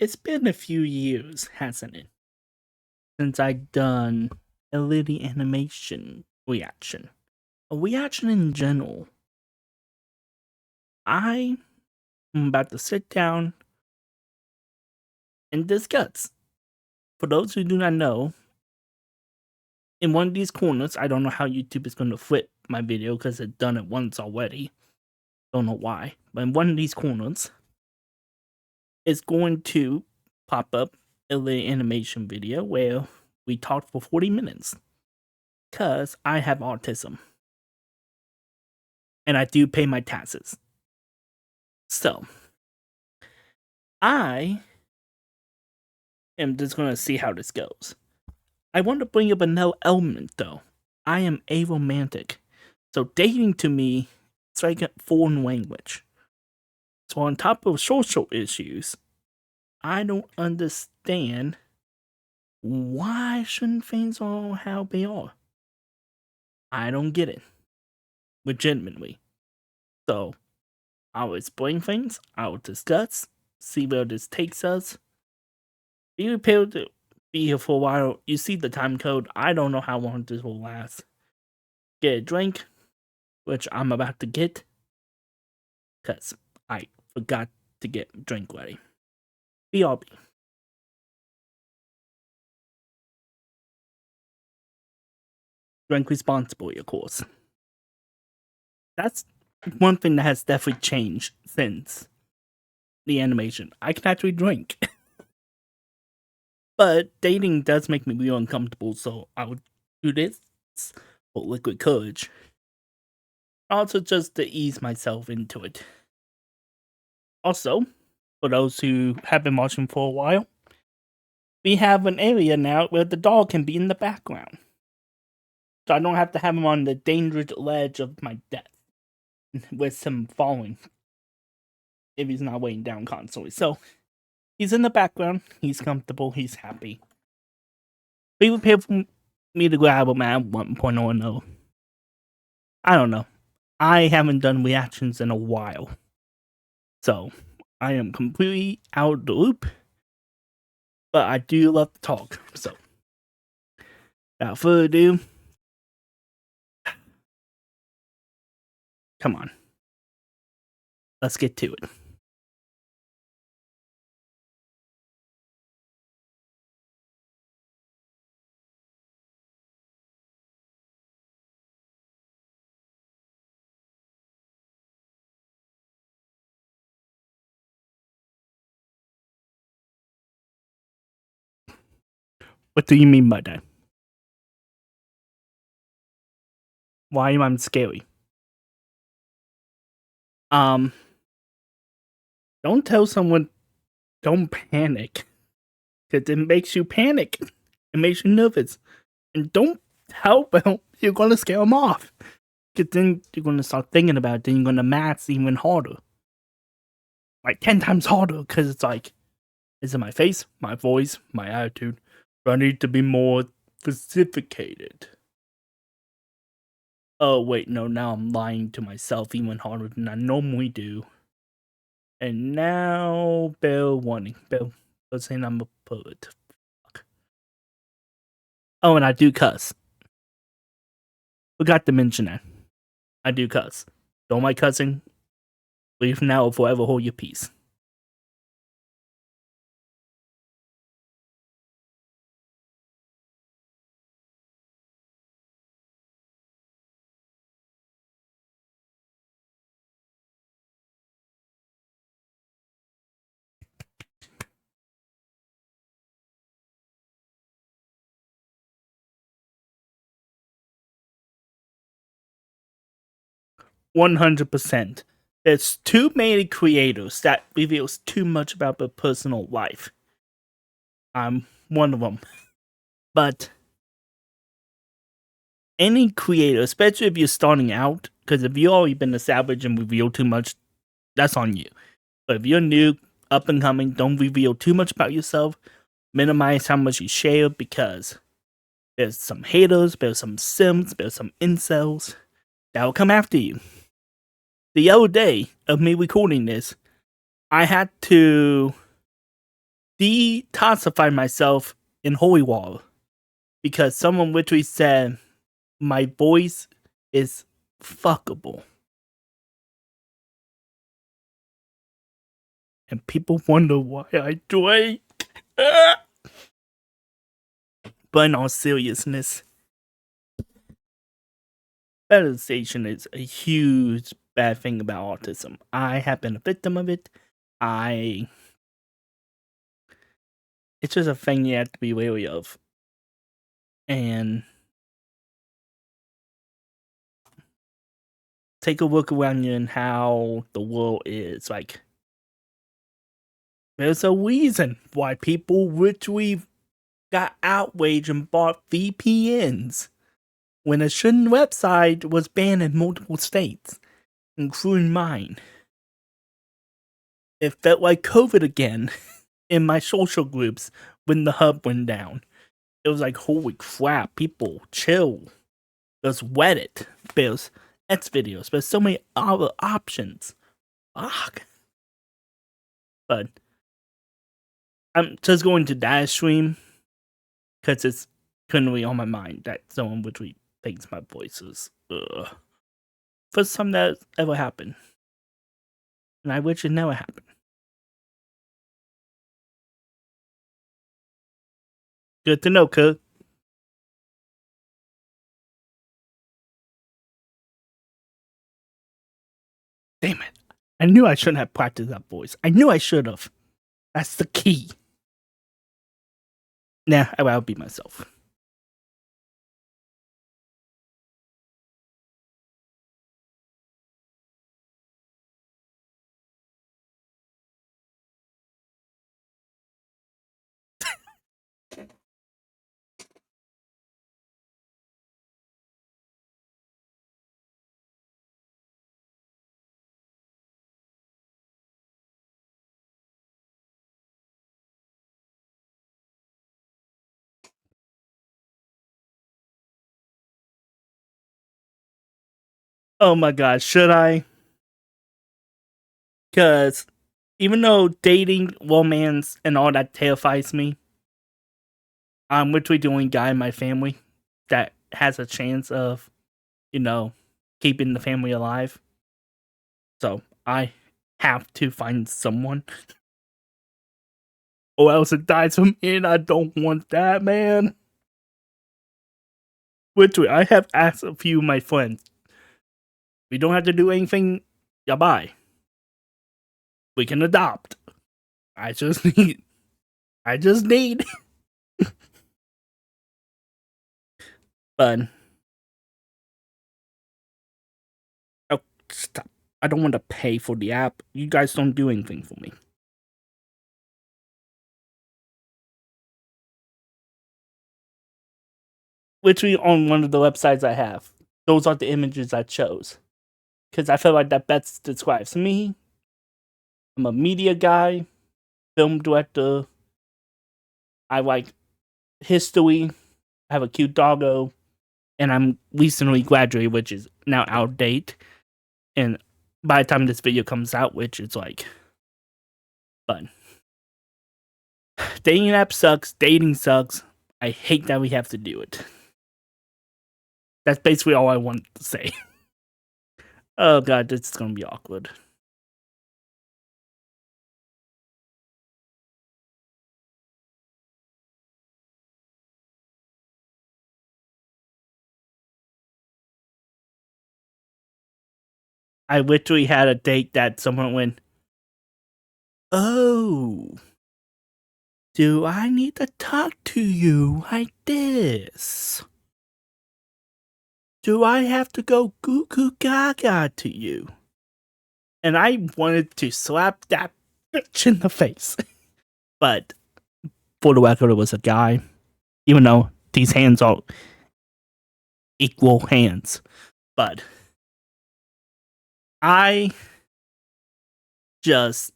It's been a few years, hasn't it, since I've done a little animation reaction. A reaction in general. I am about to sit down and discuss. For those who do not know, in one of these corners, I don't know how YouTube is going to flip my video because it's done it once already. Don't know why. But in one of these corners, it's going to pop up a little animation video where we talked for 40 minutes. Because I have autism. And I do pay my taxes. So, I am just going to see how this goes. I want to bring up another element, though. I am aromantic. So, dating to me, it's like a foreign language. So, on top of social issues, I don't understand why shouldn't things all how they are. I don't get it. Legitimately. So, I'll explain things, I'll discuss, see where this takes us. Be prepared to be here for a while. You see the time code. I don't know how long this will last. Get a drink, which I'm about to get, because I forgot to get a drink ready. BRB. Drink responsibly, of course. That's one thing that has definitely changed since the animation. I can actually drink. But dating does make me real uncomfortable, so I would do this for liquid courage. Also, just to ease myself into it. Also, for those who have been watching for a while, we have an area now where the dog can be in the background. So I don't have to have him on the dangerous ledge of my death with him falling if he's not weighing down constantly. So, he's in the background, he's comfortable, he's happy. Be prepared for me to grab him at one point or another. I don't know. I haven't done reactions in a while. So, I am completely out of the loop. But I do love to talk. So, without further ado, come on. Let's get to it. What do you mean by that? Why am I scary? Don't tell someone don't panic. Because it makes you panic. It makes you nervous. And don't tell them you're gonna scare them off. Because then you're gonna start thinking about it, then you're gonna math even harder. Like 10 times harder, because it's like, is it my face, my voice, my attitude? Do I need to be more sophisticated? Oh, wait, no, now I'm lying to myself even harder than I normally do. And now, Bill warning. Bill saying I'm a poet. Fuck. Oh, and I do cuss. Forgot to mention that. I do cuss. Don't like cussing? Leave now or forever hold your peace. $100%. There's too many creators that reveals too much about their personal life. I'm one of them. But any creator, especially if you're starting out, because if you've already been established and reveal too much, that's on you. But if you're new, up and coming, don't reveal too much about yourself. Minimize how much you share, because there's some haters, there's some sims, there's some incels that will come after you. The other day of me recording this, I had to detoxify myself in holy water because someone literally said my voice is fuckable. And people wonder why I drink. But in all seriousness, medicine is a huge bad thing about autism. I have been a victim of it. It's just a thing you have to be wary of. And take a look around you and how the world is. Like, there's a reason why people literally got outraged and bought VPNs when a certain website was banned in multiple states, including mine. It felt like COVID again in my social groups when the hub went down. It was like, holy crap, people chill. There's Reddit, there's X videos, there's so many other options. Fuck. But I'm just going to that stream because it's currently on my mind that someone would thinks my voice is first time that's ever happened. And I wish it never happened. Good to know, Kurt. Damn it. I knew I shouldn't have practiced that voice. I knew I should have. That's the key. Nah, I'll be myself. Oh my god, should I? Because even though dating, romance, and all that terrifies me, I'm literally the only guy in my family that has a chance of, keeping the family alive. So I have to find someone. Or else it dies from me, and I don't want that, man. Literally, I have asked a few of my friends. We don't have to do anything. Yeah, bye. We can adopt. I just need. But oh, stop. I don't want to pay for the app. You guys don't do anything for me. Literally on one of the websites I have. Those are the images I chose. Because I feel like that best describes me. I'm a media guy, film director. I like history. I have a cute doggo. And I'm recently graduated, which is now out of date. And by the time this video comes out, which is like fun. Dating app sucks. Dating sucks. I hate that we have to do it. That's basically all I want to say. Oh god, this is gonna be awkward. I literally had a date that someone went, oh, do I need to talk to you like this? Do I have to go goo goo gaga to you? And I wanted to slap that bitch in the face. But for the record, it was a guy. Even though these hands are equal hands. But I just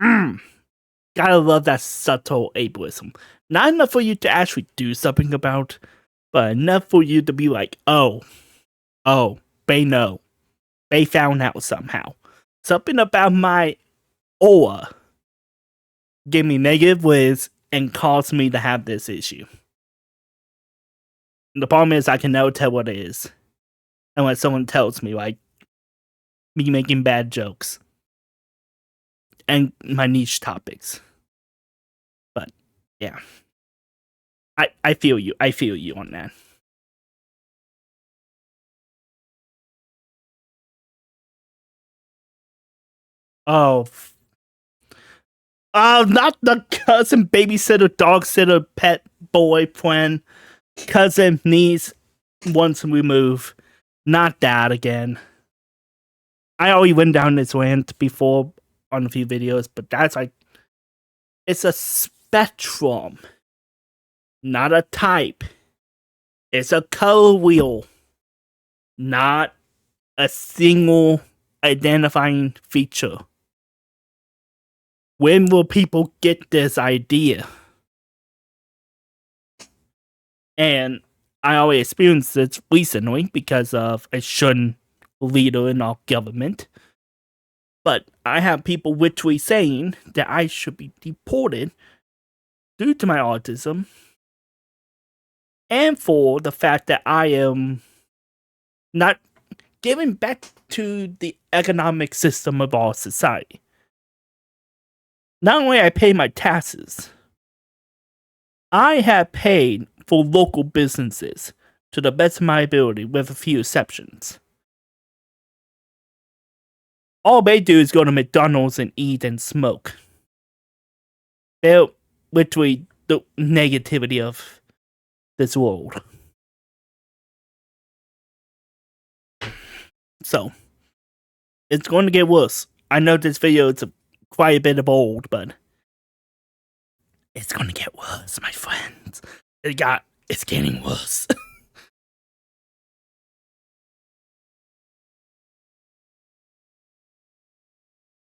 gotta love that subtle ableism. Not enough for you to actually do something about, but enough for you to be like, oh, they know. They found out somehow. Something about my aura give me negative ways and cause me to have this issue. The problem is I can never tell what it is. Unless someone tells me, like me making bad jokes and my niche topics. But yeah. I feel you. I feel you on that. Oh, not the cousin, babysitter, dog sitter, pet, boyfriend, cousin, niece, once remove. Not that again. I already went down this rant before on a few videos, but that's like, it's a spectrum, not a type. It's a color wheel, not a single identifying feature. When will people get this idea? And I already experienced this recently because of a certain leader in our government. But I have people literally saying that I should be deported due to my autism and for the fact that I am not giving back to the economic system of our society. Not only I pay my taxes, I have paid for local businesses to the best of my ability with a few exceptions. All they do is go to McDonald's and eat and smoke. They're literally the negativity of this world. So, it's going to get worse. I know this video is quite a bit of old, but it's going to get worse, my friends. It's getting worse.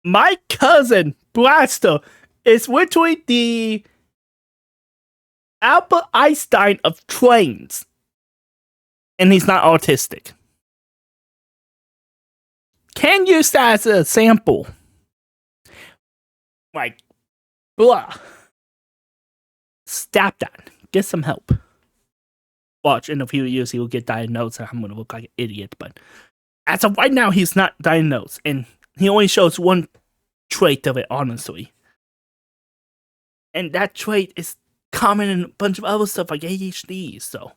My cousin, Blaster, is literally the Albert Einstein of trains. And he's not autistic. Can use that as a sample. Like, blah. Stop that. Get some help. Watch, in a few years he will get diagnosed and I'm going to look like an idiot. But as of right now, he's not diagnosed. And he only shows one trait of it, honestly. And that trait is common in a bunch of other stuff like ADHD, so.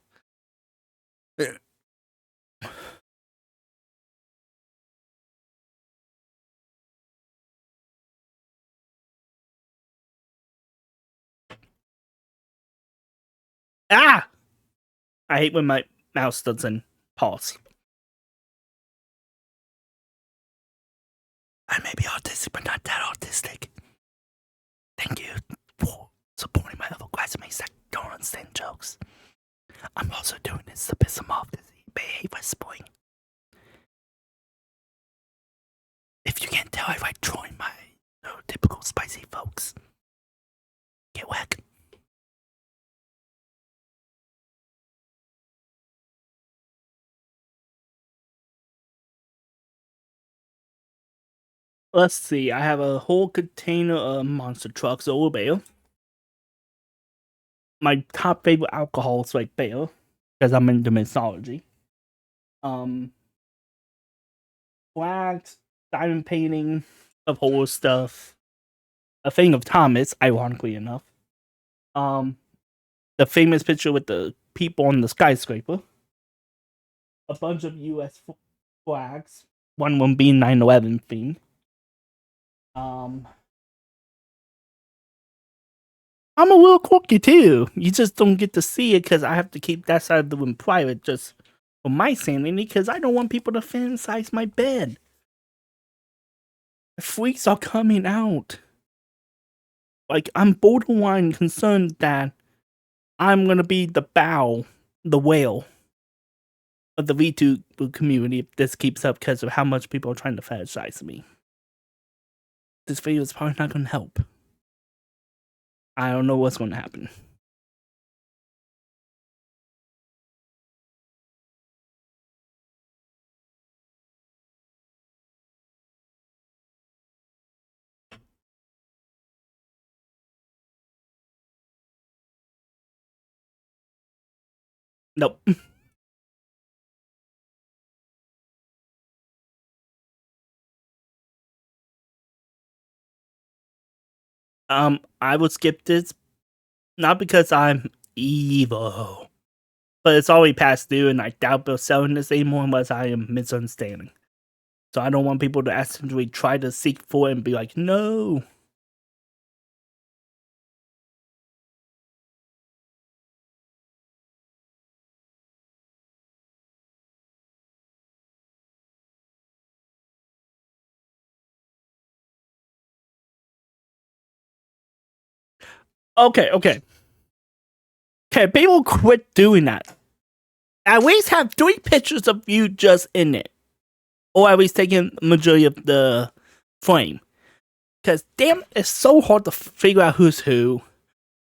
Ah! I hate when my mouse doesn't pause. I may be autistic, but not that autistic. Thank you for supporting my other classmates that don't understand jokes. I'm also doing this to piss them off because they hate whispering. If you can't tell, I like drawing my neurotypical spicy folks. Get whack. Let's see, I have a whole container of monster trucks over there. My top favorite alcohol is like beer, because I'm into mythology. Flags, diamond painting of horror stuff. A thing of Thomas, ironically enough. The famous picture with the people on the skyscraper. A bunch of US flags. One of them being 9/11 theme. I'm a little quirky too. You just don't get to see it because I have to keep that side of the room private just for my sanity because I don't want people to fantasize my bed. The freaks are coming out. Like, I'm borderline concerned that I'm gonna be the whale of the VTuber community if this keeps up because of how much people are trying to fetishize me. This video is probably not gonna help. I don't know what's gonna happen. Nope. I would skip this, not because I'm evil, but it's already past due, and I doubt they're selling this anymore unless I am misunderstanding. So I don't want people to accidentally try to seek for it and be like, no. Okay. People quit doing that. At least have 3 pictures of you just in it. Or at least taking majority of the frame. Because damn, it's so hard to figure out who's who.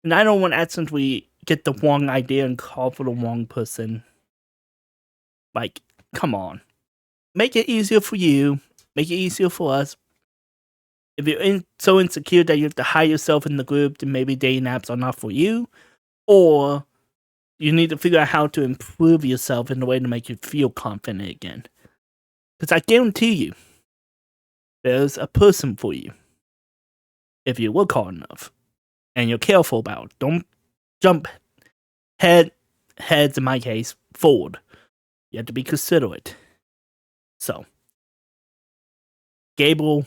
And I don't want to accidentally get the wrong idea and call for the wrong person. Like, come on. Make it easier for you. Make it easier for us. If you're so insecure that you have to hide yourself in the group, then maybe dating apps are not for you. Or you need to figure out how to improve yourself in a way to make you feel confident again. Because I guarantee you, there's a person for you. If you look hard enough and you're careful about it. Don't jump heads in my case, forward. You have to be considerate. So, Gable,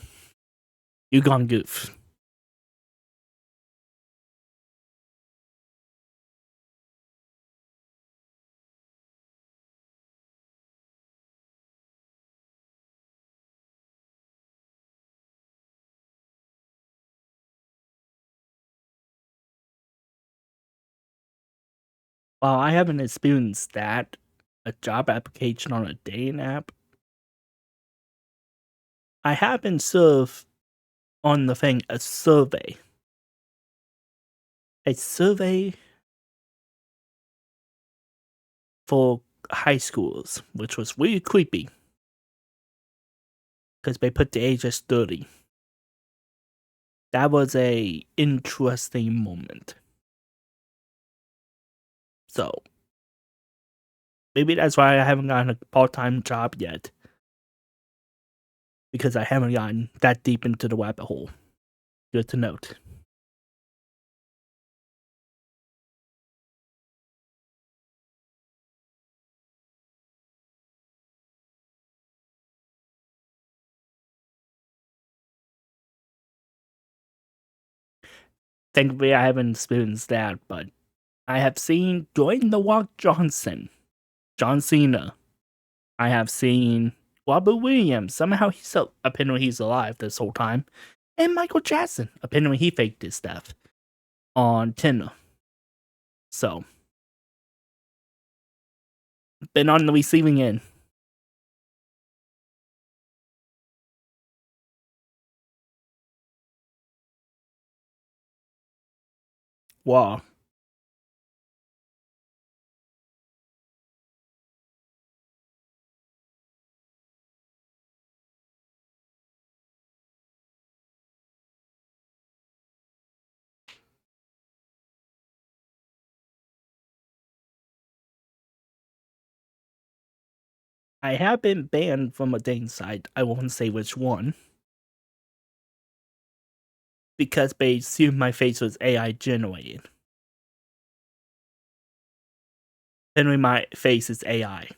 you gone goof. While I haven't experienced that, a job application on a dating app, I have been served on the thing a survey. A survey for high schools, which was really creepy. Because they put the age as 30. That was a interesting moment. So, maybe that's why I haven't gotten a part-time job yet. Because I haven't gotten that deep into the rabbit hole. Good to note. Thankfully, I haven't experienced that, but I have seen Dwayne The Rock Johnson, John Cena. I have seen Robert Williams. Somehow apparently he's alive this whole time. And Michael Jackson. Apparently he faked his death on Tinder. So, been on the receiving end. Wow. I have been banned from a dating site. I won't say which one. Because they assumed my face was AI generated. Apparently my face is AI.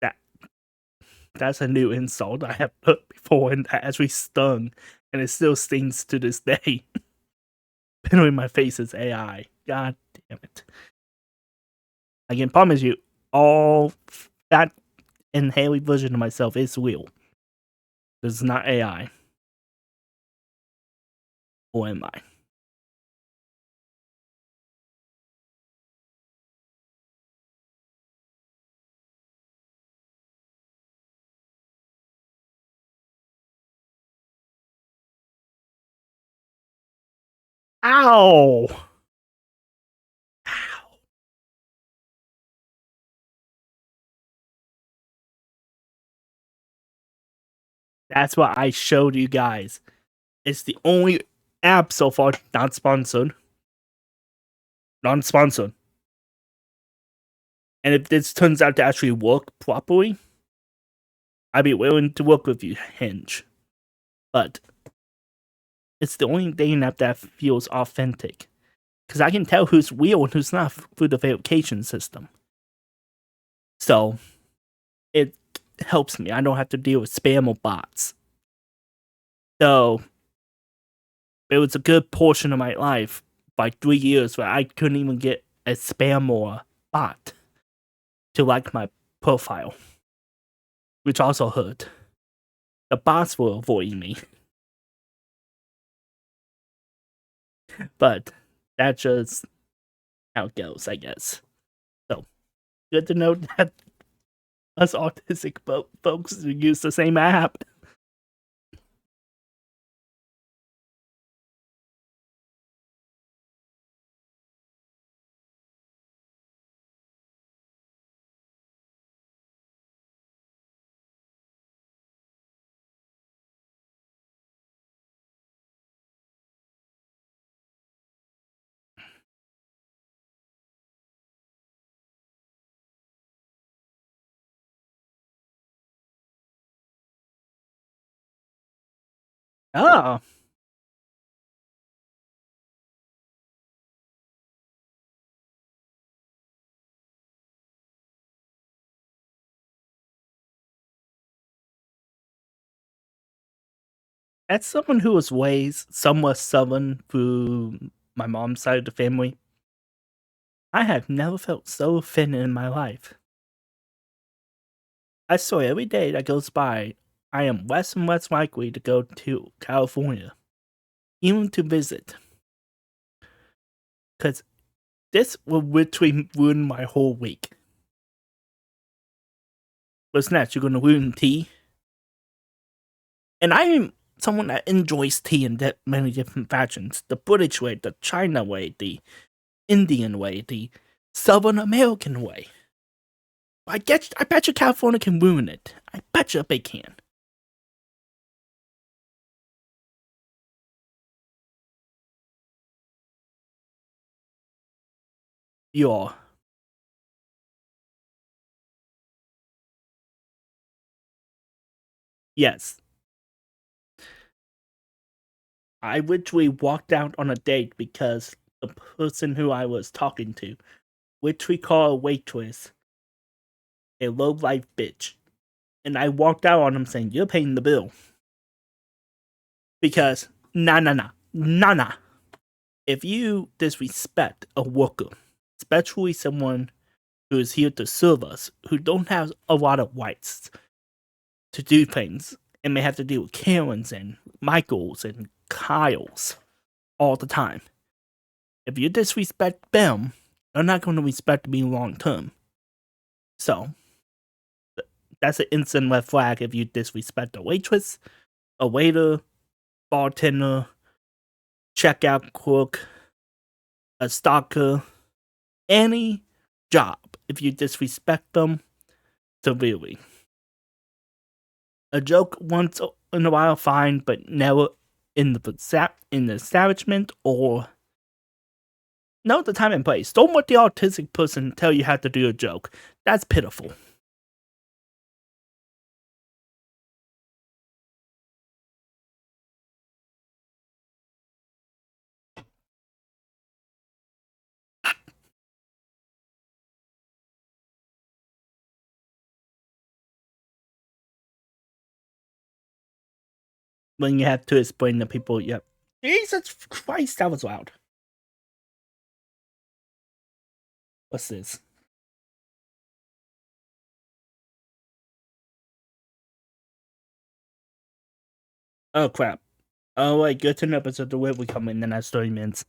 That that's a new insult I have put before, and that actually stung, and it still stings to this day. Apparently my face is AI. God damn it. I can promise you, all that inhaled version of myself is real. This is not AI. Or am I? Ow! Ow. That's what I showed you guys. It's the only app so far not sponsored. Non sponsored. And if this turns out to actually work properly, I'd be willing to work with you, Hinge. But it's the only dating app that feels authentic. Because I can tell who's real and who's not through the verification system. So, it helps me. I don't have to deal with spam or bots. So, it was a good portion of my life, by 3 years, where I couldn't even get a spam or bot to like my profile. Which also hurt. The bots were avoiding me. But that's just how it goes, I guess. So, good to know that us autistic folks use the same app. Oh, as someone who was raised somewhat southern through my mom's side of the family, I have never felt so thin in my life. I swear every day that goes by, I am less and less likely to go to California, even to visit. Because this will literally ruin my whole week. What's next? You're gonna ruin tea? And I'm someone that enjoys tea in many different fashions. The British way, the China way, the Indian way, the Southern American way. I bet you California can ruin it. I bet you they can. You're yes. I literally walked out on a date because the person who I was talking to, which we call a waitress, a low life bitch. And I walked out on him saying, "You're paying the bill." Because, nah. If you disrespect a worker, especially someone who is here to serve us, who don't have a lot of rights to do things, and may have to deal with Karens and Michaels and Kyles all the time. If you disrespect them, they're not going to respect me long term. So, that's an instant red flag if you disrespect a waitress, a waiter, bartender, checkout clerk, a stalker, any job. If you disrespect them severely. A joke once in a while, fine, but never in the establishment or know the time and place. Don't let the autistic person tell you how to do a joke. That's pitiful. When you have to explain to people, yep. Jesus Christ, that was loud. What's this? Oh crap. Oh wait, good to know episode the way we come in the next 30 minutes.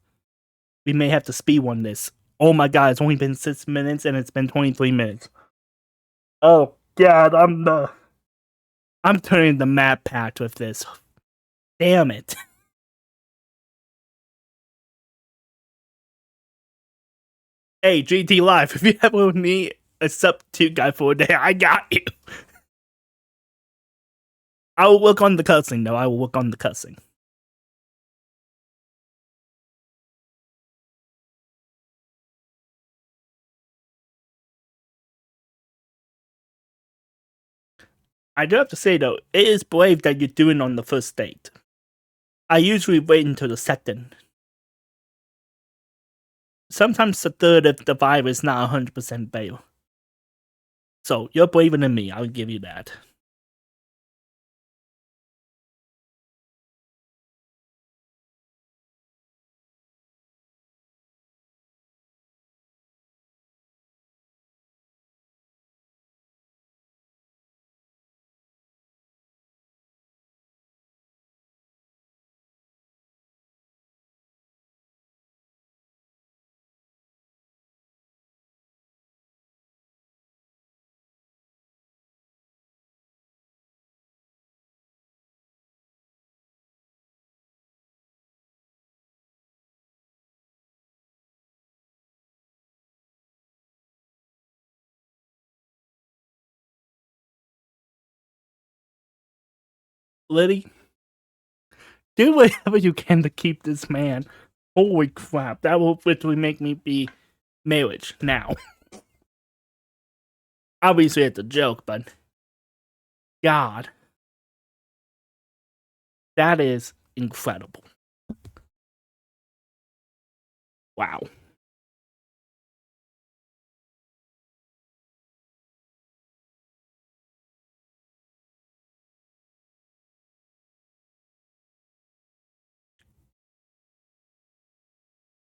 We may have to speed one this. Oh my god, it's only been 6 minutes and it's been 23 minutes. Oh god, I'm turning the map packed with this. Damn it. Hey, GT Live, if you ever need a substitute guy for a day, I got you. I will work on the cussing, though. I will work on the cussing. I do have to say though, it is brave that you're doing on the first date. I usually wait until the second. Sometimes the third if the vibe is not 100% bail. So you're braver than me, I'll give you that. Liddy, do whatever you can to keep this man. Holy crap, that will literally make me be marriage now. Obviously it's a joke, but God, that is incredible. Wow.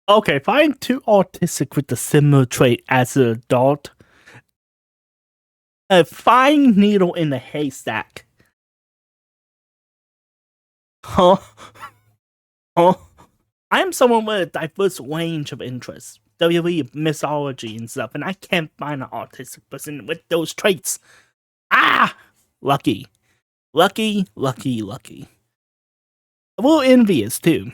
Okay, if I'm too autistic with a similar trait as an adult, a fine needle in a haystack. Huh? Huh? I am someone with a diverse range of interests, WWE mythology and stuff, and I can't find an autistic person with those traits. Ah! Lucky. Lucky, lucky, lucky. A little envious, too.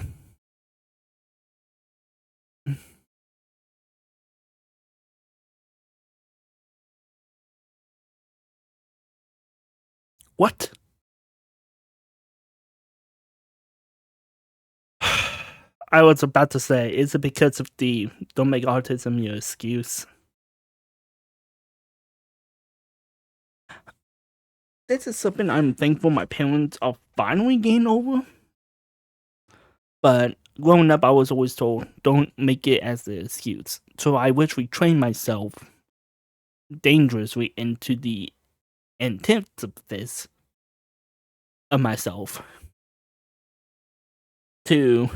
What? I was about to say, is it because of the don't make autism your excuse? This is something I'm thankful my parents are finally getting over. But growing up, I was always told, don't make it as an excuse. So I literally trained myself dangerously into the antithesis of myself to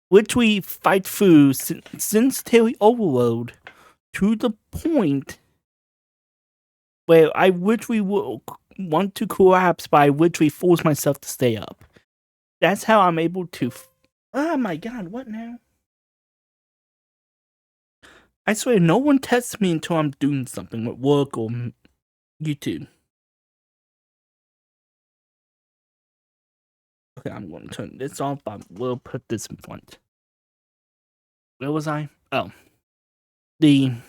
which we fight through sensory overload to the point where I literally will want to collapse, but I literally force myself to stay up. That's how I'm able to. Oh my god, what now? I swear, no one tests me until I'm doing something with work or YouTube. Okay, I'm going to turn this off, but we'll put this in front. Where was I? Oh. My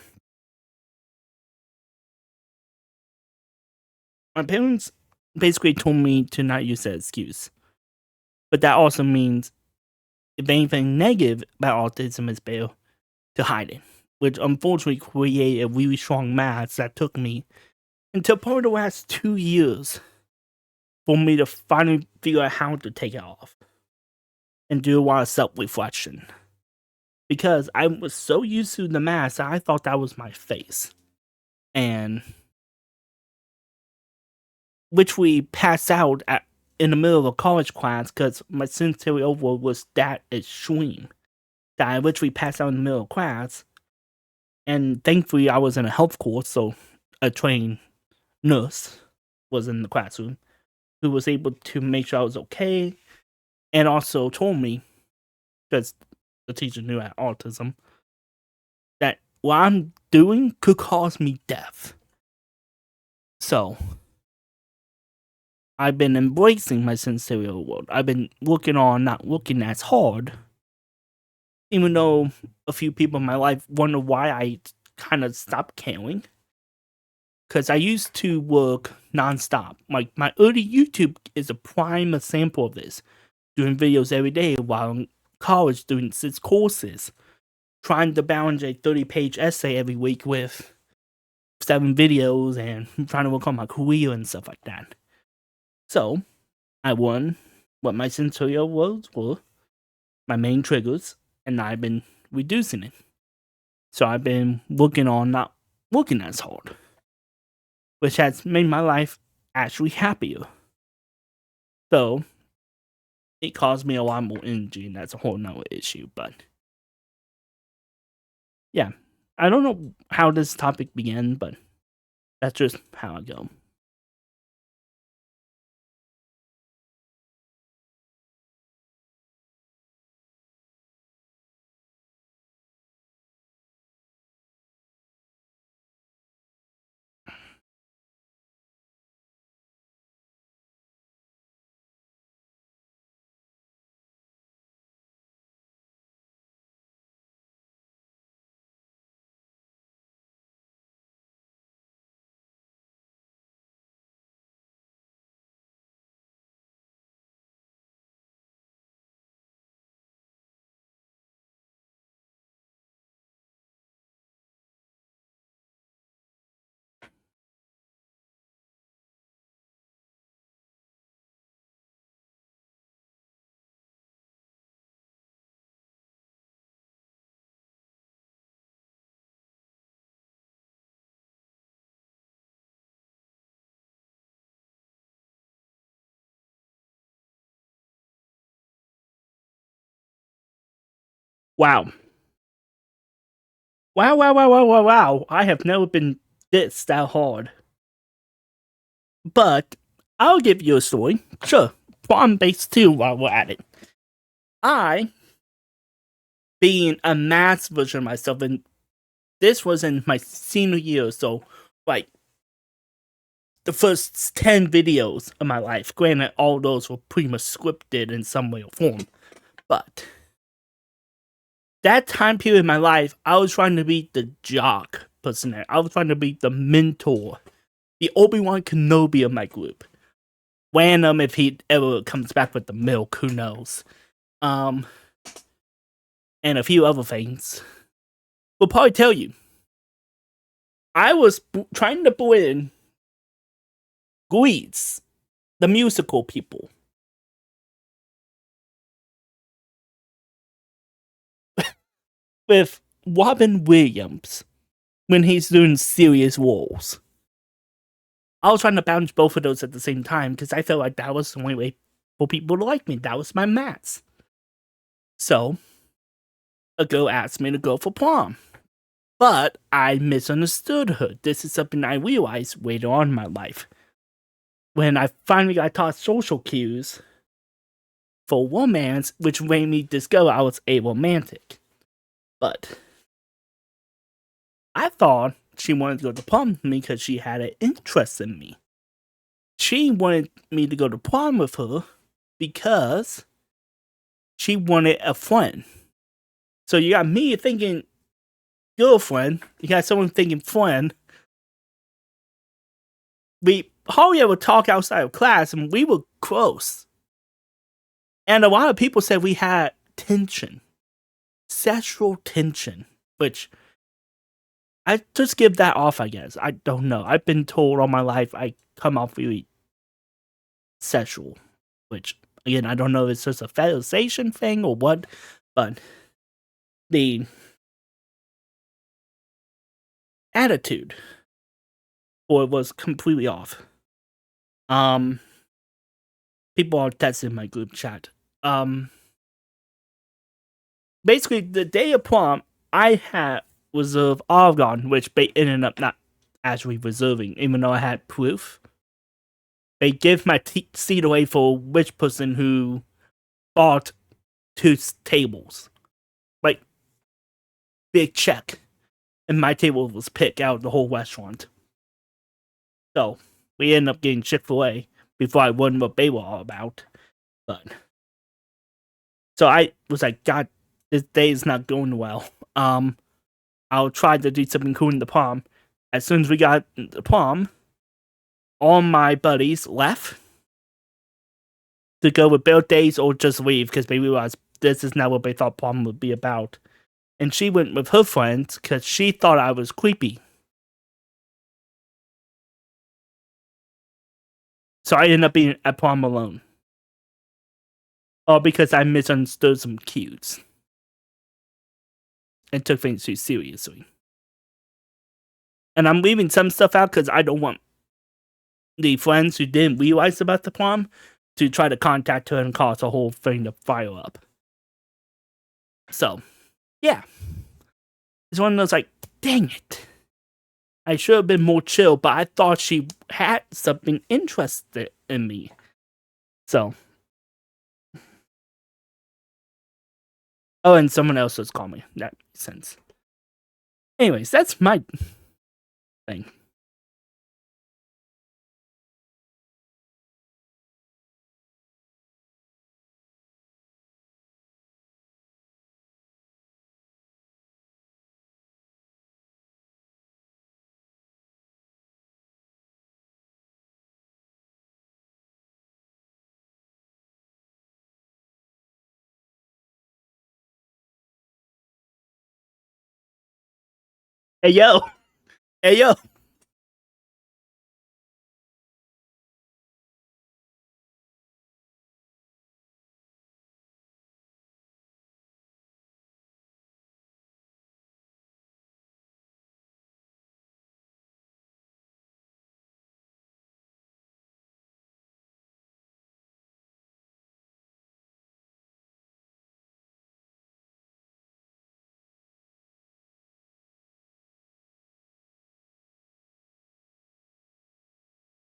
parents basically told me to not use that excuse. But that also means if anything negative about autism is better, to hide it. Which unfortunately created a really strong mask that took me until probably the last 2 years for me to finally figure out how to take it off. And do a lot of self-reflection. Because I was so used to the mask that I thought that was my face. And which we passed out in the middle of a college class because my sensory overload was that extreme that I literally passed out in the middle of class. And thankfully, I was in a health course, so a trained nurse was in the classroom who was able to make sure I was okay, and also told me, because the teacher knew I had autism, that what I'm doing could cause me death. So I've been embracing my sensory world. I've been working on not looking as hard, even though a few people in my life wonder why I kind of stopped caring. Because I used to work nonstop. Like, my early YouTube is a prime example of this. Doing videos every day while in college doing 6 courses. Trying to balance a 30-page essay every week with 7 videos and trying to work on my career and stuff like that. So, I won what my scenario were, my main triggers, and I've been reducing it. So I've been working on not working as hard, which has made my life actually happier. So, it caused me a lot more energy, and that's a whole nother issue, but yeah. I don't know how this topic began, but that's just how I go. Wow. Wow. I have never been this that hard. But I'll give you a story. Sure. Prom based too while we're at it. I, being a mass version of myself, and this was in my senior year, so like the first 10 videos of my life. Granted, all those were pretty much scripted in some way or form. But that time period in my life, I was trying to be the jock person. I was trying to be the mentor, the Obi-Wan Kenobi of my group. Random if he ever comes back with the milk, who knows. And a few other things. Will probably tell you. I was trying to pull in Grease, the musical people. With Robin Williams when he's doing serious roles. I was trying to bounce both of those at the same time because I felt like that was the only way for people to like me. That was my maths. So, a girl asked me to go for prom. But I misunderstood her. This is something I realized later on in my life. When I finally got taught social cues for romance, which made me discover I was aromantic. But I thought she wanted to go to prom with me because she had an interest in me. She wanted me to go to prom with her because she wanted a friend. So you got me thinking girlfriend, you got someone thinking friend. We hardly ever talk outside of class, and we were close. And a lot of people said we had tension. Sexual tension, which I just give that off, I guess. I don't know. I've been told all my life I come off really sexual, which, again, I don't know if it's just a fetishization thing or what, but the attitude or it was completely off. People are texting my group chat. Basically, the day of prom, I had reserved Argon, which they ended up not actually reserving, even though I had proof. They gave my seat away for which person who bought 2 tables. Like, big check. And my table was picked out of the whole restaurant. So, we ended up getting Chick-fil-A before I learned what they were all about. But, so I was like, God, this day is not going well. I'll try to do something cool in the prom. As soon as we got the prom, all my buddies left to go with birthdays or just leave because they realized this is not what they thought prom would be about. And she went with her friends because she thought I was creepy. So I ended up being at prom alone. All because I misunderstood some cues and took things too seriously. And I'm leaving some stuff out because I don't want the friends who didn't realize about the prom to try to contact her and cause the whole thing to fire up. So, yeah. It's one of those like, dang it. I should have been more chill, but I thought she had something interested in me. So. Oh, and someone else just called me. That makes sense. Anyways, that's my thing. Hey, yo. Hey, yo.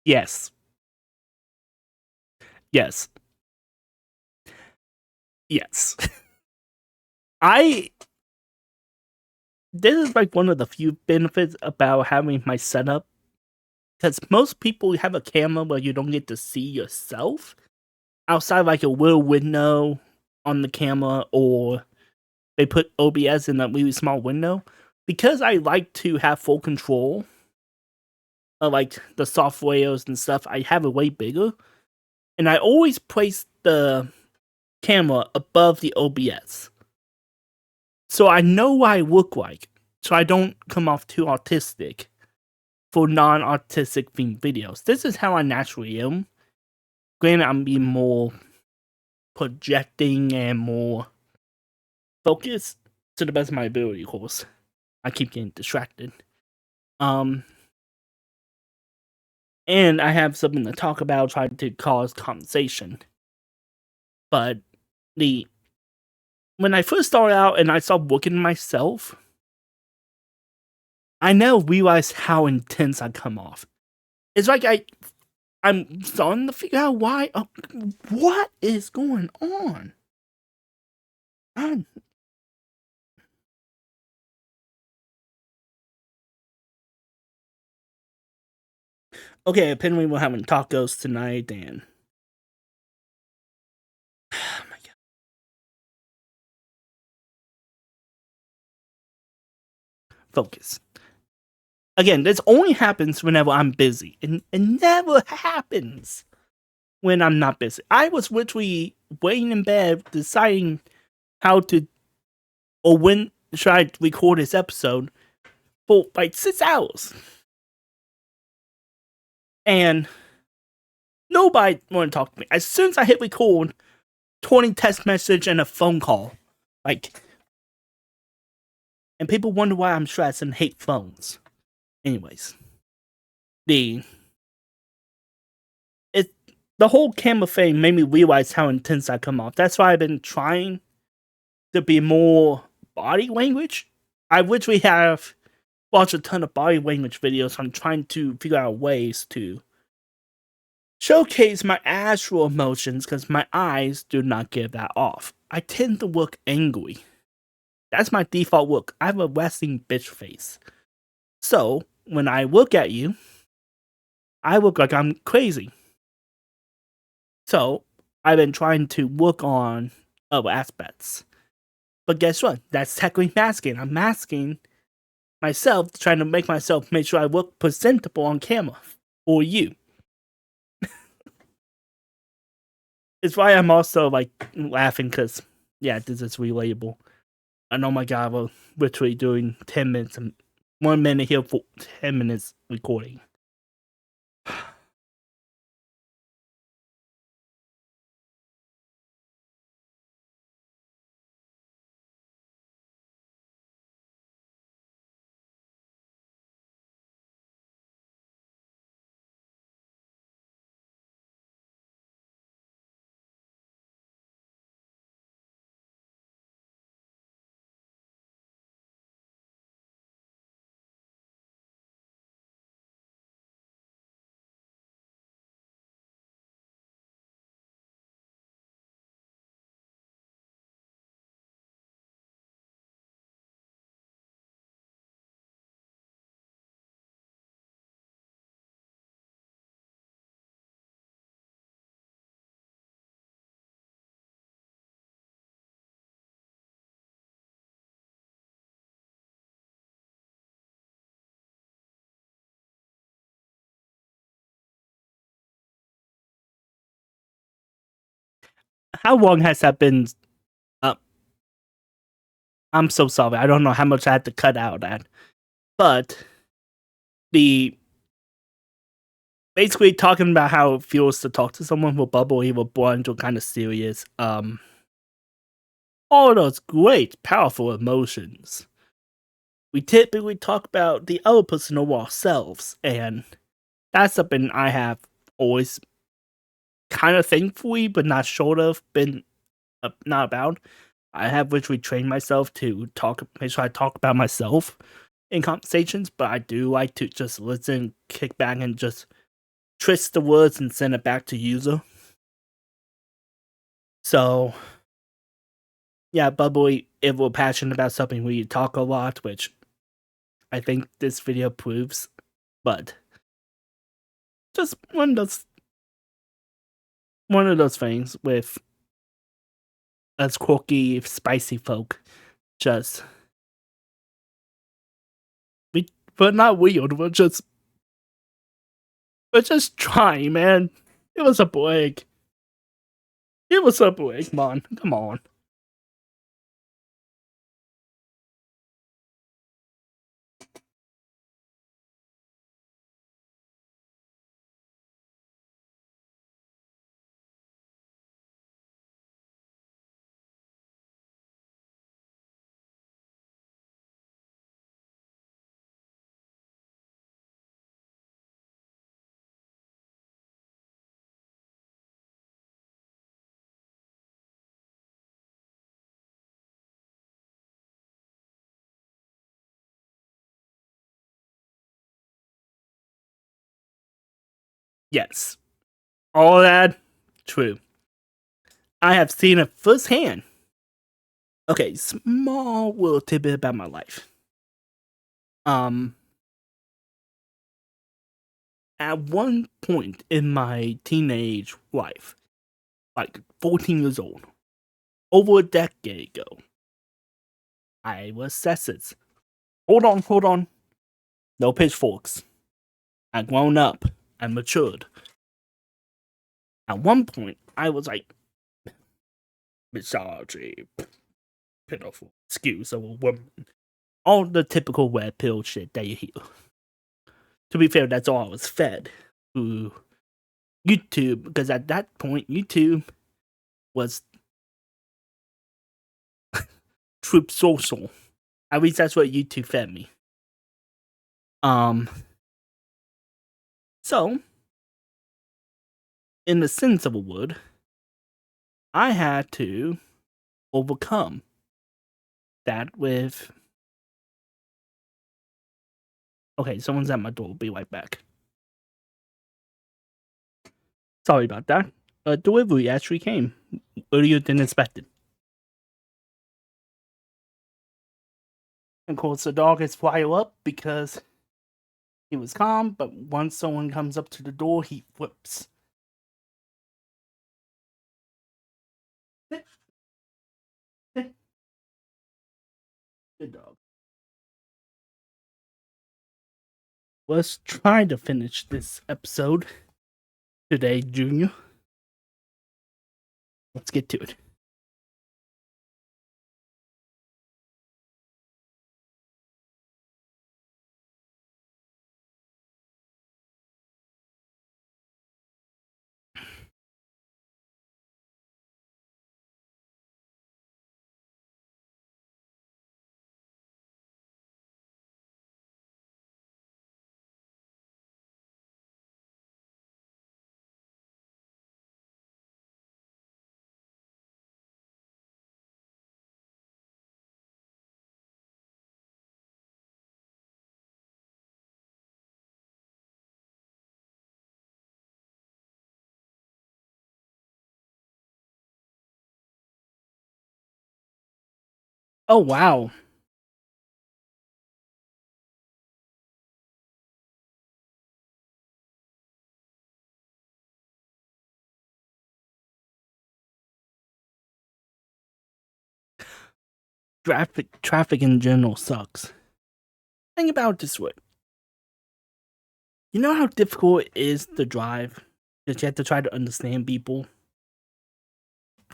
Yes. Yes. Yes. This is like one of the few benefits about having my setup. Because most people have a camera where you don't get to see yourself outside like a little window on the camera, or they put OBS in a really small window. Because I like to have full control of like the softwares and stuff, I have it way bigger. And I always place the camera above the OBS. So I know what I look like. So I don't come off too autistic for non-autistic themed videos. This is how I naturally am. Granted, I'm being more projecting and more focused to the best of my ability, of course. I keep getting distracted. And I have something to talk about, trying to cause conversation. But when I first started out and I started looking at myself, I now realize how intense I come off. It's like I'm starting to figure out why. What is going on? Okay, apparently we're having tacos tonight, and oh my god, focus. Again, this only happens whenever I'm busy. It never happens when I'm not busy. I was literally waiting in bed, deciding how to or when should I record this episode for like 6 hours. And nobody wanted to talk to me. As soon as I hit record, 20 text message and a phone call. Like, and people wonder why I'm stressed and hate phones. Anyways, the whole camera thing made me realize how intense I come off. That's why I've been trying to be more body language. I literally have watched a ton of body language videos. I'm trying to figure out ways to showcase my actual emotions because my eyes do not give that off. I tend to look angry. That's my default look. I have a resting bitch face. So, when I look at you, I look like I'm crazy. So, I've been trying to work on other aspects. But guess what? That's technically masking. I'm masking myself, trying to make sure I look presentable on camera for you. It's why I'm also like laughing because, yeah, this is relatable. And oh my god, we're literally doing 10 minutes and 1 minute here for 10 minutes recording. how long has that been up? I'm so sorry. I don't know how much I had to cut out at. But the basically talking about how it feels to talk to someone with bubble, he was born to kind of serious. All those great, powerful emotions. We typically talk about the other person of ourselves, and that's something I have always kind of thankfully, but not short of, been not about. I have literally trained myself to make sure I talk about myself in conversations, but I do like to just listen, kick back, and just twist the words and send it back to user. So, yeah, bubbly, if we're passionate about something, we talk a lot, which I think this video proves, but just one of those things with us quirky, spicy folk. Just we're not weird. We're just trying, man. Give us a break. Give us a break, man. Come on. Yes, all that true. I have seen it firsthand. Okay, small little tidbit about my life. At one point in my teenage life, like 14 years old, over a decade ago, I was sexist. Hold on. No pitchforks. I grown up. I matured. At one point, I was like, misogyny, pitiful, excuse of a woman. All the typical red pill shit that you hear. To be fair, that's all I was fed through YouTube, because at that point, YouTube was troop social. At least that's what YouTube fed me. So, in the sense of a word, I had to overcome that with. Okay, someone's at my door. Be right back. Sorry about that. A delivery actually came earlier than expected. Of course, the dog is fired up because he was calm, but once someone comes up to the door, he flips. Sit. Sit. Good dog. Let's try to finish this episode today, Junior. Let's get to it. Oh, wow. Traffic in general sucks. Think about it this way. You know how difficult it is to drive? That you have to try to understand people?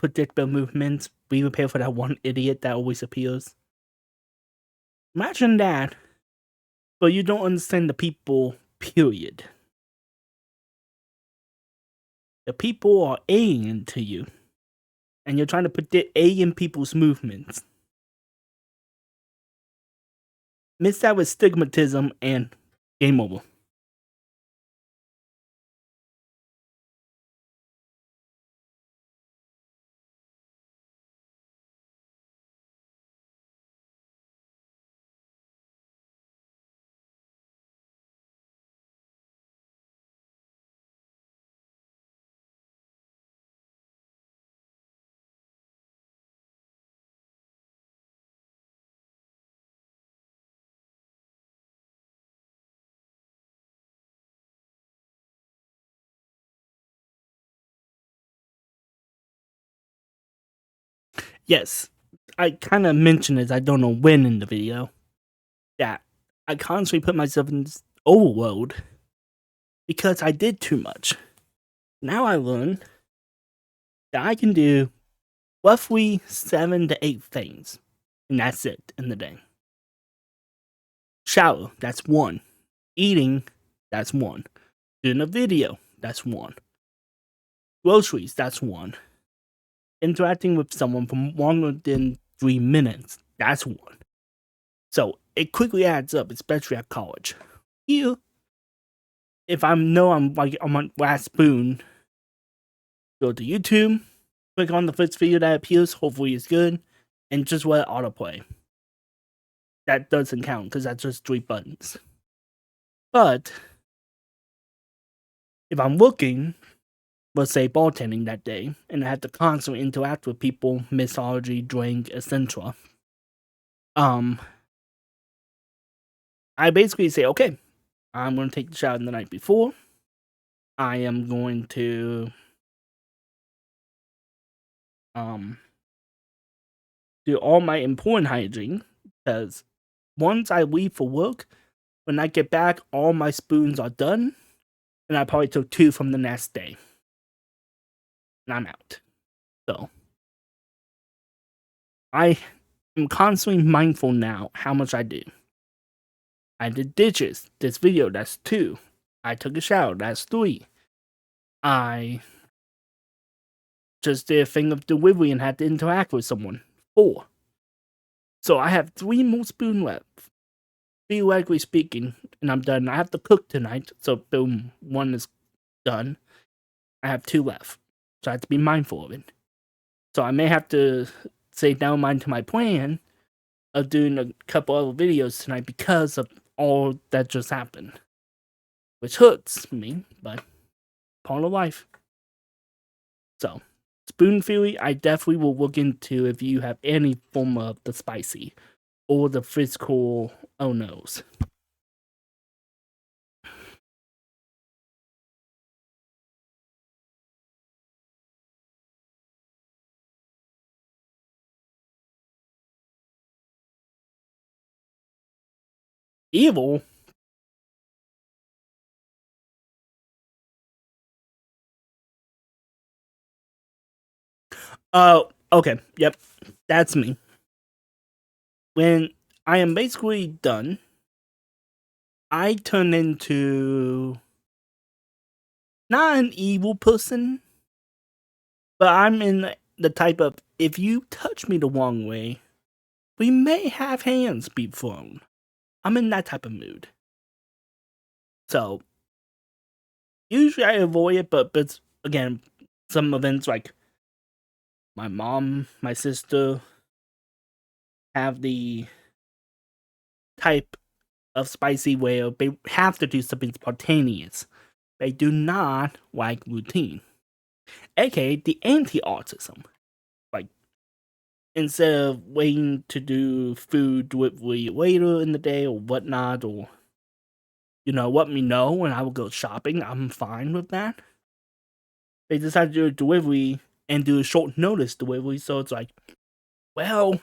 predictable movements, be prepared for that one idiot that always appears. Imagine that, but you don't understand the people, period. The people are alien to you, and you're trying to predict alien people's movements. Miss that with stigmatism and game over. Yes, I kind of mentioned it, I don't know when in the video, that I constantly put myself in this overload because I did too much. Now I learned that I can do roughly 7 to 8 things, and that's it in the day. Shower, that's 1. Eating, that's 1. Doing a video, that's 1. Groceries, that's 1. Interacting with someone for longer than 3 minutes, that's 1. So it quickly adds up, especially at college. Here, if I'm like on my last spoon, go to YouTube, click on the first video that appears, hopefully it's good, and just let it autoplay. That doesn't count because that's just 3 buttons. But if I'm looking, let's say bartending that day, and I have to constantly interact with people, mixology, drink, etc. I basically say, okay, I'm going to take the shower the night before. I am going to do all my important hygiene, because once I leave for work, when I get back, all my spoons are done, and I probably took 2 from the next day. And I'm out. So, I am constantly mindful now how much I do. I did dishes. This video, that's 2. I took a shower, that's 3. I just did a thing of delivery and had to interact with someone, 4. So I have 3 more spoons left. Theoretically speaking, and I'm done. I have to cook tonight, so boom, 1 is done. I have 2 left. So I have to be mindful of it. So I may have to say down mind to my plan of doing a couple other videos tonight because of all that just happened. Which hurts me, but part of life. So, spoon theory, I definitely will look into if you have any form of the spicy or the physical oh no's. Evil? Oh, okay, yep, that's me. When I am basically done, I turn into not an evil person, but I'm in the type of, if you touch me the wrong way, we may have hands be thrown. I'm in that type of mood. So, usually I avoid it, but again, some events like my mom, my sister have the type of spicy where they have to do something spontaneous. They do not like routine. AKA the anti-autism. Like, instead of waiting to do food delivery later in the day or whatnot, or, let me know when I will go shopping, I'm fine with that. They decide to do a delivery and do a short notice delivery, so it's like, well,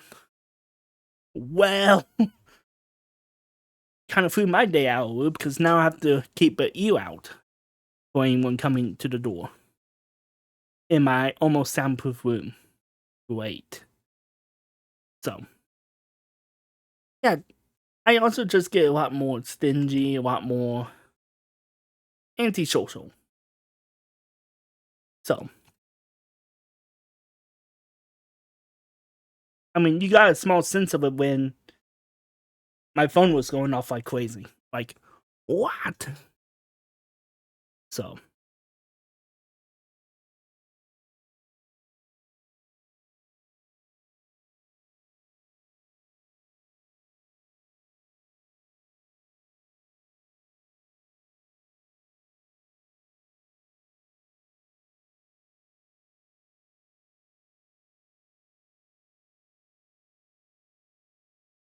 kind of threw my day out a little because now I have to keep an ear out for anyone coming to the door in my almost soundproof room. great. So, yeah, I also just get a lot more stingy, a lot more antisocial. So, I mean, you got a small sense of it when my phone was going off like crazy. Like, what? So,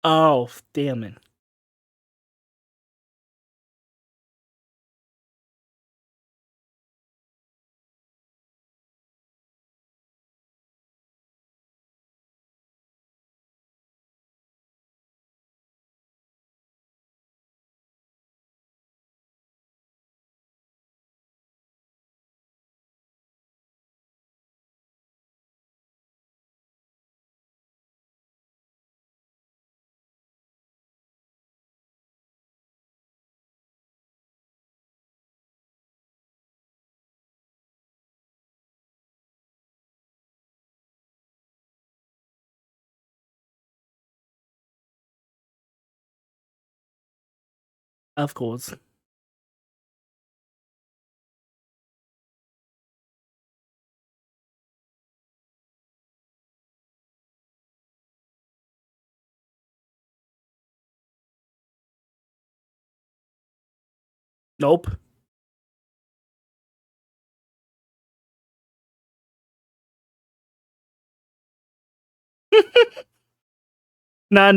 oh, damn it. Of course. Nope. No.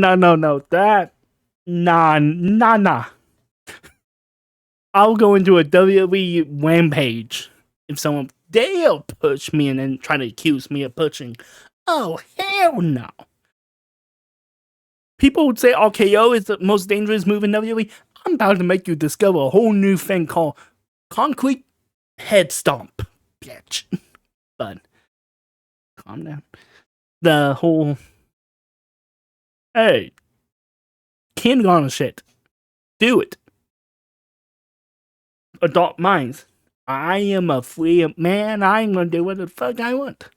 Nah. I'll go into a WWE rampage if someone dare push me and then try to accuse me of pushing. Oh, hell no. People would say RKO is the most dangerous move in WWE. I'm about to make you discover a whole new thing called concrete head stomp, bitch. But calm down. The whole hey, kindergarten shit. Do it. Adult minds. I am a free man. I'm gonna do what the fuck I want.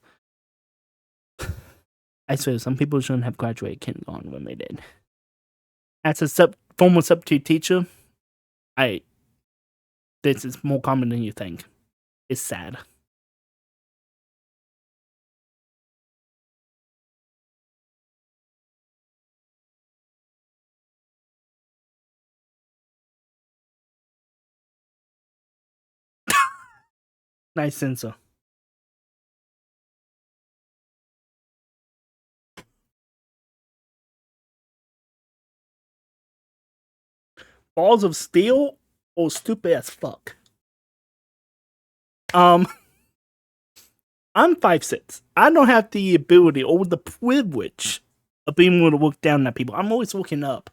I swear, some people shouldn't have graduated kindergarten when they did. As a former substitute teacher, I this is more common than you think. It's sad. Nice censor. Balls of steel or stupid as fuck. Um, I'm 5'6". I don't have the ability or the privilege of being able to look down at people. I'm always looking up.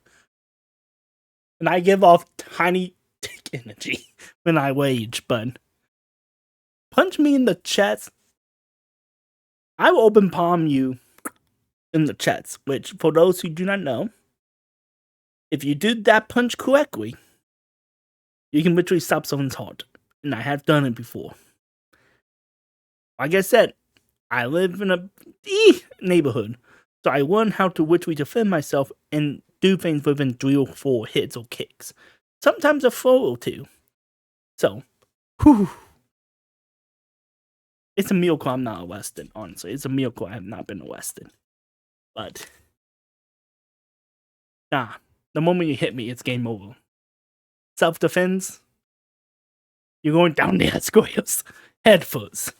And I give off tiny dick energy when I rage, but punch me in the chest. I will open palm you in the chest, which, for those who do not know, if you do that punch correctly, you can literally stop someone's heart. And I have done it before. Like I said, I live in a neighborhood, so I learned how to literally defend myself and do things within 3 or 4 hits or kicks. Sometimes a throw or two. So, whew. It's a miracle I'm not arrested, honestly. It's a miracle I have not been arrested. But, nah, the moment you hit me, it's game over. Self-defense, you're going down the escalators, head first.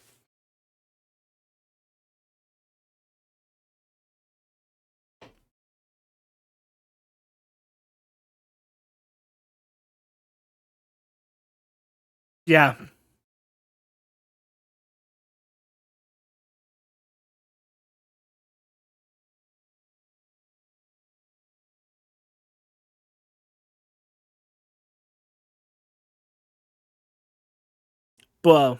Yeah. Bro,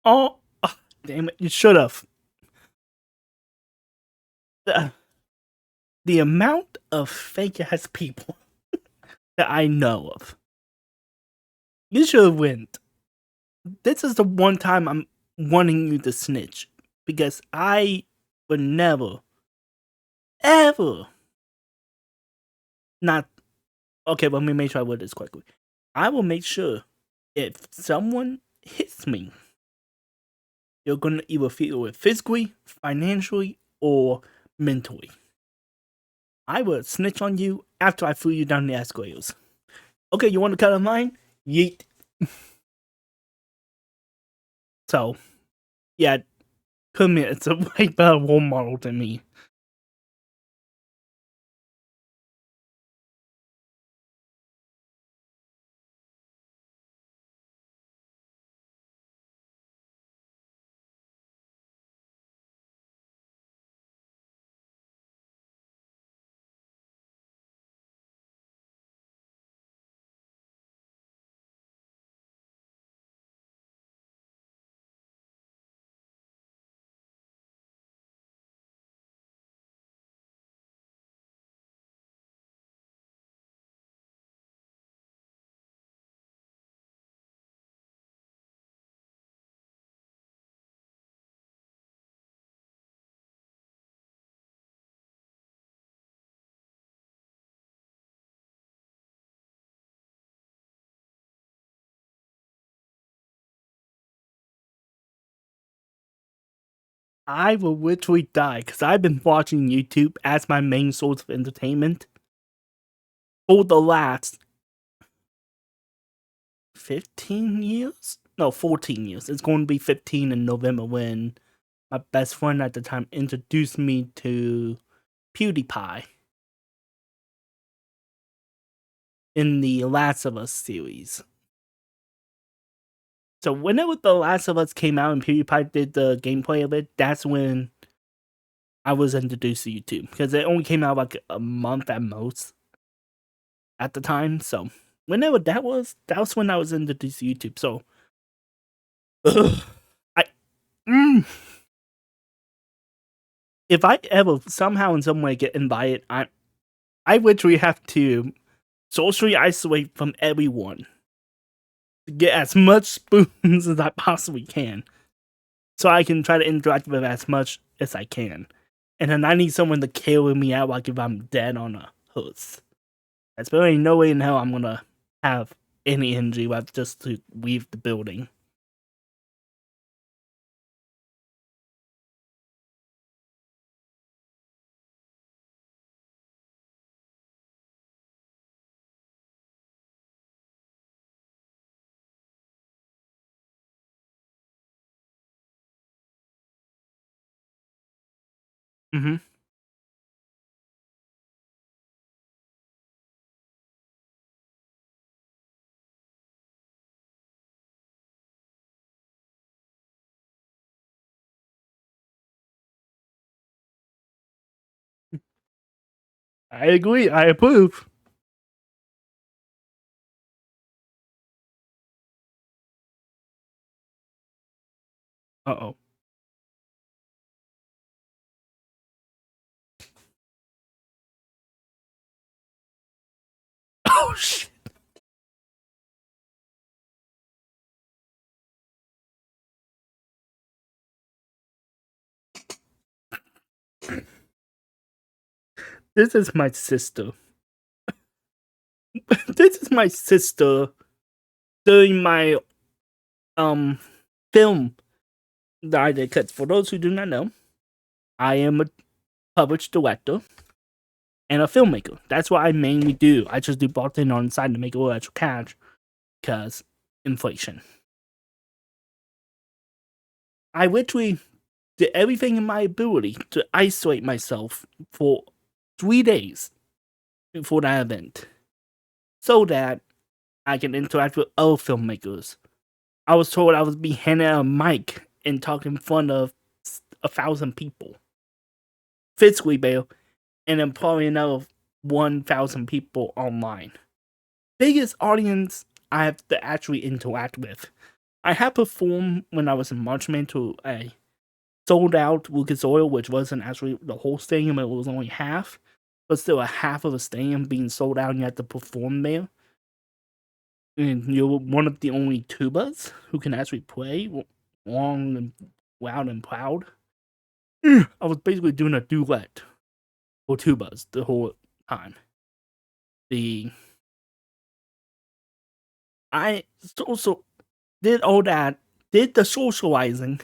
Oh, damn it! You should have. The, the amount of fake ass people that I know of. You should have went. This is the one time I'm wanting you to snitch because I would never, ever not. Okay, let me make sure I word this correctly. I will make sure if someone hits me, you're gonna either feel it physically, financially, or mentally. I will snitch on you after I threw you down the escalators. Okay, you want to cut a line? Yeet. So, yeah, come here. It's a way better role model than me. I will literally die because I've been watching YouTube as my main source of entertainment for the last 15 years? No, 14 years. It's going to be 15 in November when my best friend at the time introduced me to PewDiePie in the Last of Us series. So whenever The Last of Us came out and PewDiePie did the gameplay of it, that's when I was introduced to YouTube because it only came out like a month at most at the time. So whenever that was when I was introduced to YouTube. So I if I ever somehow in some way get invited, I literally have to socially isolate from everyone to get as much spoons as I possibly can, so I can try to interact with as much as I can. And then I need someone to carry me out like if I'm dead on a horse. There's really no way in hell I'm gonna have any energy left just to leave the building. Mm-hmm. I agree. I approve. Uh oh. Oh shit. This is my sister. This is my sister during my film that I did. Cause for those who do not know, I am a published director and a filmmaker. That's what I mainly do. I just do bartending on the side to make a little extra cash because inflation. I literally did everything in my ability to isolate myself for 3 days before that event so that I can interact with other filmmakers. I was told I was be handed a mic and talk in front of 1,000 people. Physically, bail. And then probably another 1,000 people online. Biggest audience I have to actually interact with. I have performed when I was in Marchman to a sold out Lucas Oil, which wasn't actually the whole stadium, it was only half. But still, a half of a stadium being sold out and you have to perform there. And you're one of the only tubas who can actually play long and loud and proud. I was basically doing a duet for tubas the whole time. I also did all that, did the socializing,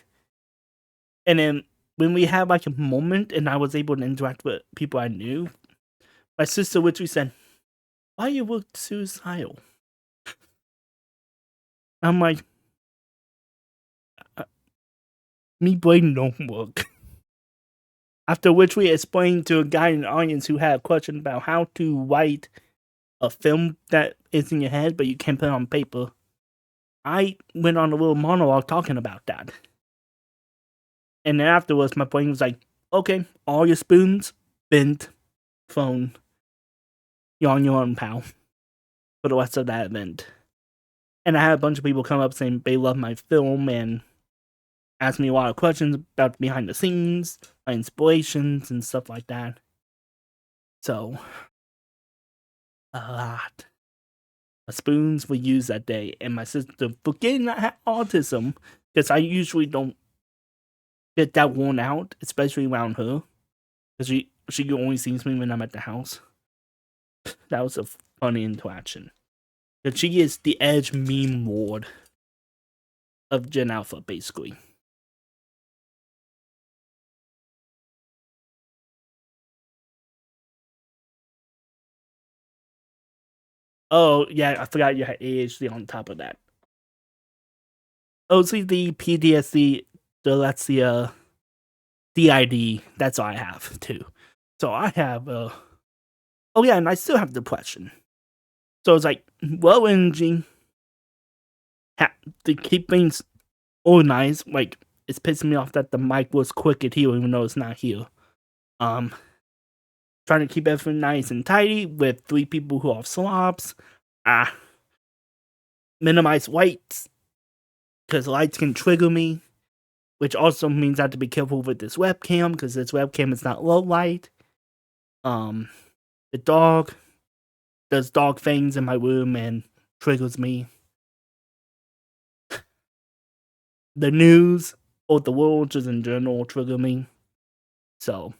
and then when we had like a moment and I was able to interact with people I knew, my sister literally said, "Why you look suicidal?" I'm like, me brain don't work. After which we explained to a guy in the audience who had a question about how to write a film that is in your head but you can't put it on paper. I went on a little monologue talking about that. And then afterwards, my brain was like, okay, all your spoons, bent, phone, you're on your own, pal, for the rest of that event. And I had a bunch of people come up saying they love my film and ask me a lot of questions about behind the scenes, my inspirations, and stuff like that. So, a lot of spoons were used that day, and my sister, forgetting I had autism, because I usually don't get that worn out, especially around her, because she only sees me when I'm at the house. That was a funny interaction. Because she is the edge meme lord of Gen Alpha, basically. Oh, yeah, I forgot you had ADHD on top of that. OCD, PTSD, dyslexia, DID, that's all I have, too. So I have, oh yeah, and I still have depression. So it's like, low energy, to keep things organized, like, it's pissing me off that the mic was quick at here, even though it's not here. Trying to keep everything nice and tidy with 3 people who are slobs. Minimize lights, because lights can trigger me, which also means I have to be careful with this webcam, because this webcam is not low light. The dog does dog things in my room and triggers me. The news or the world just in general trigger me. So,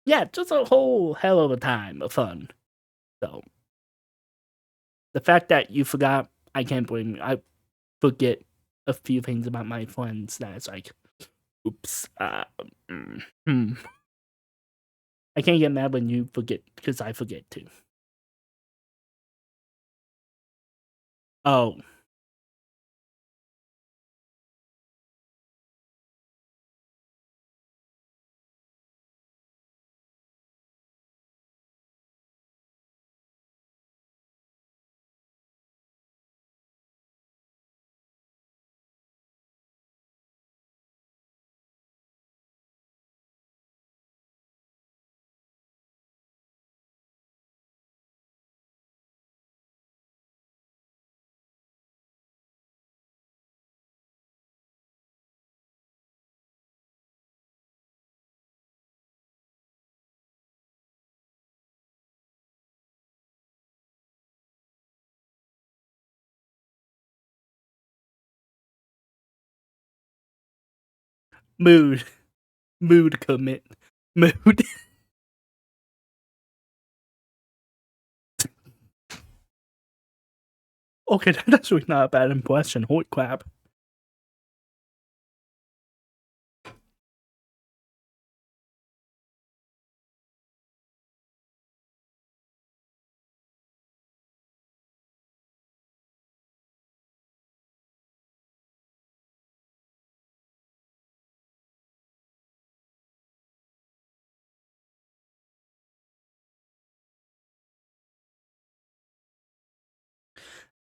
yeah, just a whole hell of a time of fun. So, the fact that you forgot, I can't blame you. I forget a few things about my friends that it's like, oops, hmm. I can't get mad when you forget, because I forget too. Oh, mood. Mood commit. Mood. Okay, that's really not a bad impression. Holy crap.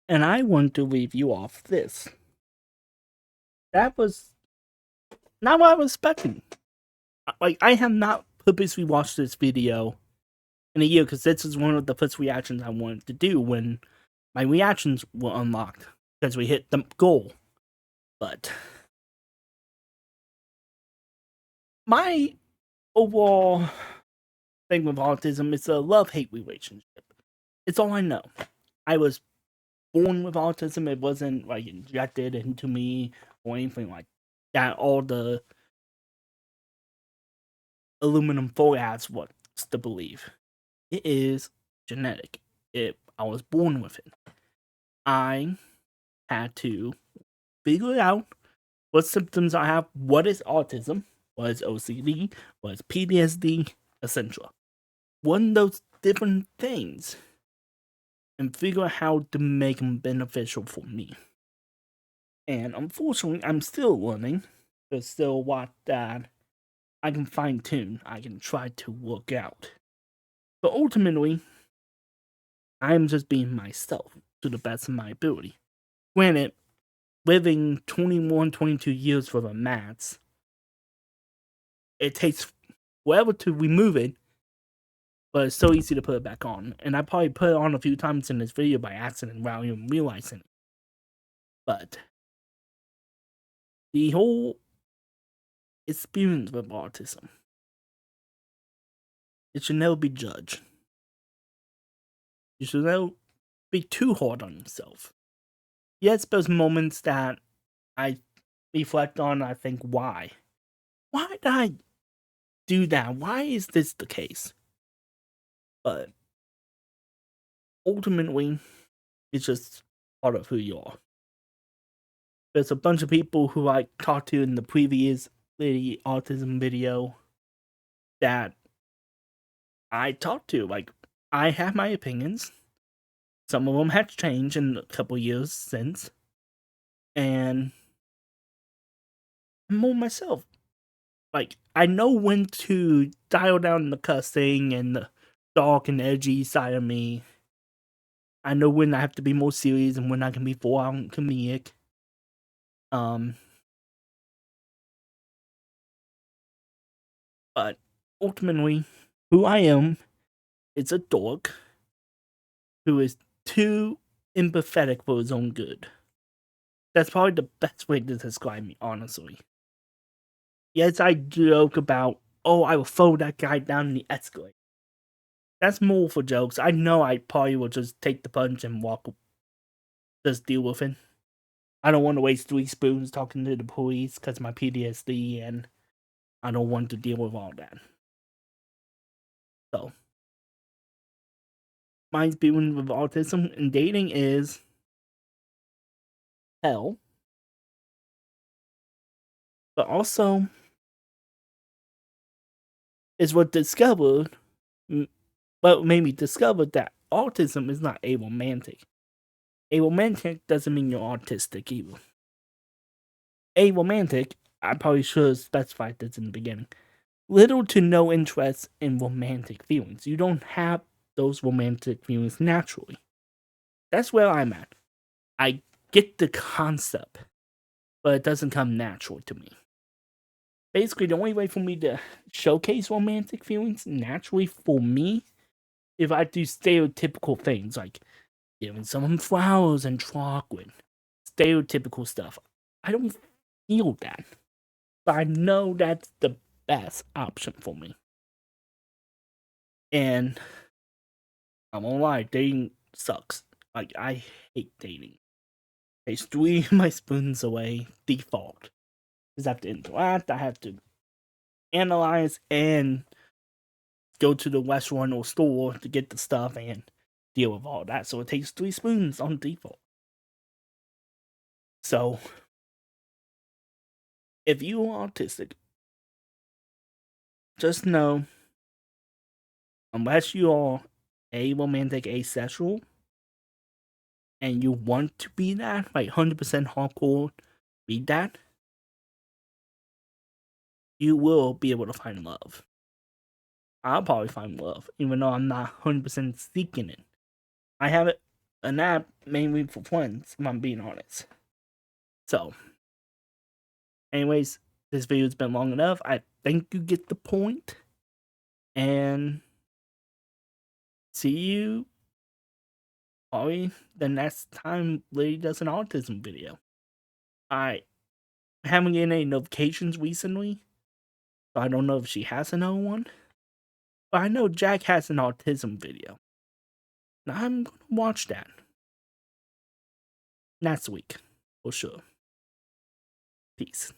And I want to leave you off this. That was not what I was expecting. Like, I have not purposely watched this video in a year because this is one of the first reactions I wanted to do when my reactions were unlocked because we hit the goal. But my overall thing with autism is a love-hate relationship. It's all I know. I was born with autism. It wasn't like injected into me or anything like that. All the aluminum foil ads wants to believe. It is genetic. I was born with it. I had to figure out what symptoms I have, what is autism, what is OCD, what is PTSD, etc. One of those different things and figure out how to make them beneficial for me. And unfortunately, I'm still learning. There's still a lot that I can fine tune, I can try to work out. But ultimately, I'm just being myself to the best of my ability. Granted, living 21, 22 years for the mats, it takes forever to remove it, but it's so easy to put it back on. And I probably put it on a few times in this video by accident without even realizing it. But the whole experience with autism, it should never be judged. You should never be too hard on yourself. Yes, there's moments that I reflect on, I think, why? Why did I do that? Why is this the case? But ultimately, it's just part of who you are. There's a bunch of people who I talked to in the previous autism video that I talked to. Like, I have my opinions. Some of them have changed in a couple years since. And I'm more myself. Like, I know when to dial down the cussing and the dark and edgy side of me. I know when I have to be more serious and when I can be full on comedic. But ultimately, who I am is a dork who is too empathetic for his own good. That's probably the best way to describe me, honestly. Yes, I joke about, oh, I will throw that guy down the escalator. That's more for jokes. I know I probably will just take the punch and just deal with it. I don't want to waste 3 spoons talking to the police because of my PTSD, and I don't want to deal with all that. So, my experience with autism and dating is hell. But also, is what made me discover that autism is not aromantic. Aromantic doesn't mean you're autistic either. Aromantic, I probably should have specified this in the beginning. Little to no interest in romantic feelings. You don't have those romantic feelings naturally. That's where I'm at. I get the concept, but it doesn't come natural to me. Basically, the only way for me to showcase romantic feelings naturally for me, if I do stereotypical things like giving someone flowers and chocolate, stereotypical stuff. I don't feel that, but I know that's the best option for me. And I won't lie, dating sucks. Like, I hate dating. Takes 3 of my spoons away, default. Because I have to interact, I have to analyze, and go to the restaurant or store to get the stuff and deal with all that. So it takes 3 spoons on default. So, if you are autistic, just know, unless you are aromantic, asexual, and you want to be that, like 100% hardcore, be that, you will be able to find love. I'll probably find love, even though I'm not 100% seeking it. I have it an app mainly for friends, if I'm being honest. So, anyways, this video's been long enough. I think you get the point. And see you probably the next time Lady does an autism video. I haven't getting any notifications recently, so I don't know if she has another one. But I know Jack has an autism video. Now I'm gonna watch that next week for sure. Peace.